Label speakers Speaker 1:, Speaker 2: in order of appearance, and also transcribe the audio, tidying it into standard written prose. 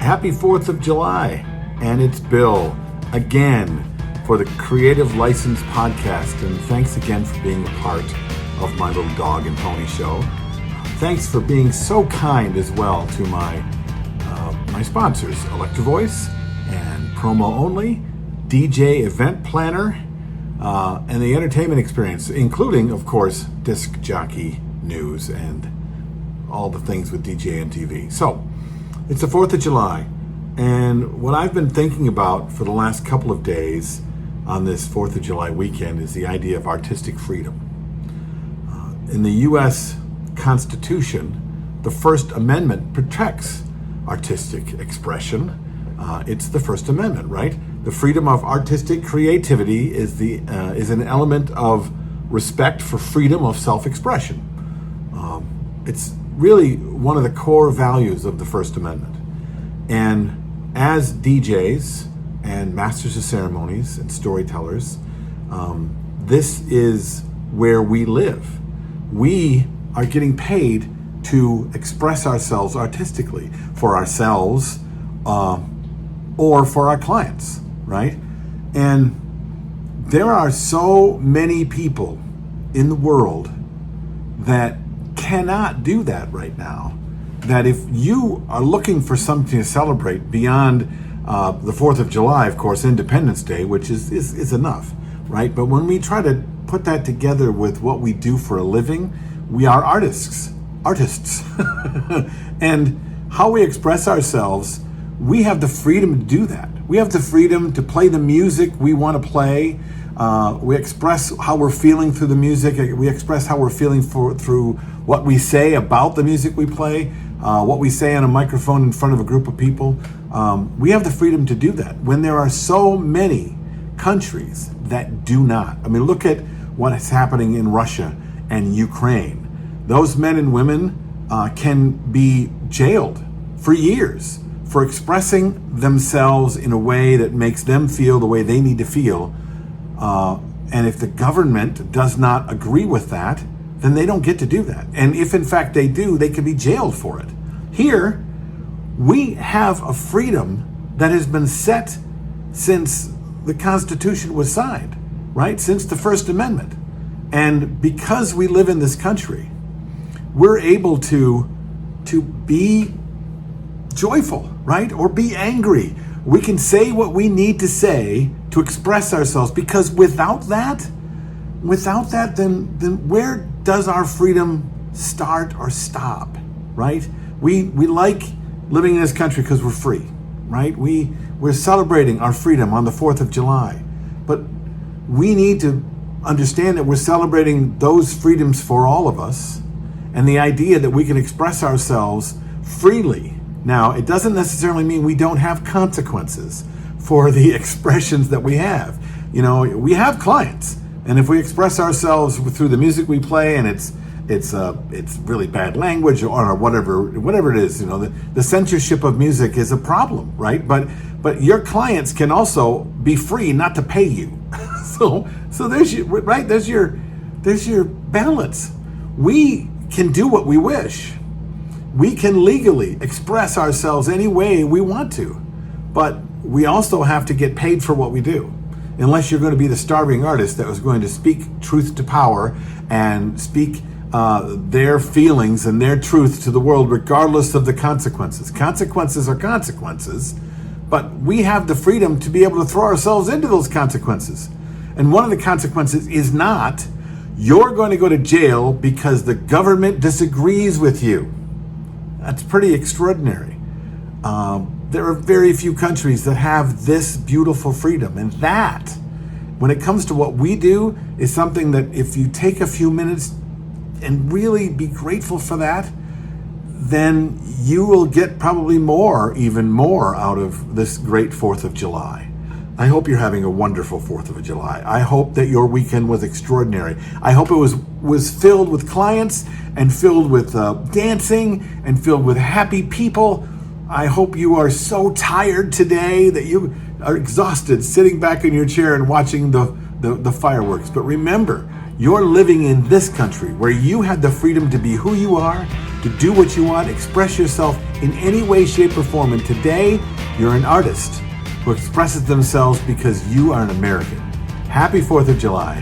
Speaker 1: Happy 4th of July, and it's Bill again for the Creative License Podcast, and thanks again for being a part of my little dog and pony show. Thanks for being so kind as well to my sponsors, Electro Voice and Promo Only, DJ Event Planner, and the entertainment experience, including, of course, Disc Jockey News and all the things with DJ and TV. So, it's the 4th of July, and what I've been thinking about for the last couple of days on this 4th of July weekend is the idea of artistic freedom. In the U.S. Constitution, the First Amendment protects artistic expression. It's the First Amendment, right? The freedom of artistic creativity is an element of respect for freedom of self-expression. It's really one of the core values of the First Amendment. And as DJs and masters of ceremonies and storytellers, this is where we live. We are getting paid to express ourselves artistically for ourselves or for our clients, right? And there are so many people in the world that cannot do that right now, that if you are looking for something to celebrate beyond the 4th of July, of course, Independence Day, which is enough, right? But when we try to put that together with what we do for a living, we are artists. And how we express ourselves, we have the freedom to do that. We have the freedom to play the music we want to play. We express how we're feeling through the music. We express how we're feeling through what we say about the music we play, what we say on a microphone in front of a group of people. We have the freedom to do that when there are so many countries that do not. I mean, look at what is happening in Russia and Ukraine. Those men and women can be jailed for years for expressing themselves in a way that makes them feel the way they need to feel. And if the government does not agree with that, then they don't get to do that. And if in fact they do, they can be jailed for it. Here, we have a freedom that has been set since the Constitution was signed, right? Since the First Amendment. And because we live in this country, we're able to be joyful, right? Or be angry. We can say what we need to say to express ourselves, because without that, then where does our freedom start or stop, right? We like living in this country because we're free, right? We're celebrating our freedom on the 4th of July, but we need to understand that we're celebrating those freedoms for all of us, and the idea that we can express ourselves freely. Now, it doesn't necessarily mean we don't have consequences for the expressions that we have. You know, we have clients, and if we express ourselves through the music we play, and it's really bad language or whatever it is, you know, the censorship of music is a problem, right? But your clients can also be free not to pay you. so there's your balance. We can do what we wish. We can legally express ourselves any way we want to, but we also have to get paid for what we do. Unless you're going to be the starving artist that was going to speak truth to power and speak their feelings and their truth to the world, regardless of the consequences. Consequences are consequences, but we have the freedom to be able to throw ourselves into those consequences. And one of the consequences is not, you're going to go to jail because the government disagrees with you. That's pretty extraordinary. There are very few countries that have this beautiful freedom. And that, when it comes to what we do, is something that if you take a few minutes and really be grateful for that, then you will get probably even more out of this great 4th of July. I hope you're having a wonderful 4th of July. I hope that your weekend was extraordinary. I hope it was filled with clients and filled with dancing and filled with happy people. I hope you are so tired today that you are exhausted sitting back in your chair and watching the fireworks. But remember, you're living in this country where you have the freedom to be who you are, to do what you want, express yourself in any way, shape, or form. And today, you're an artist who expresses themselves because you are an American. Happy 4th of July.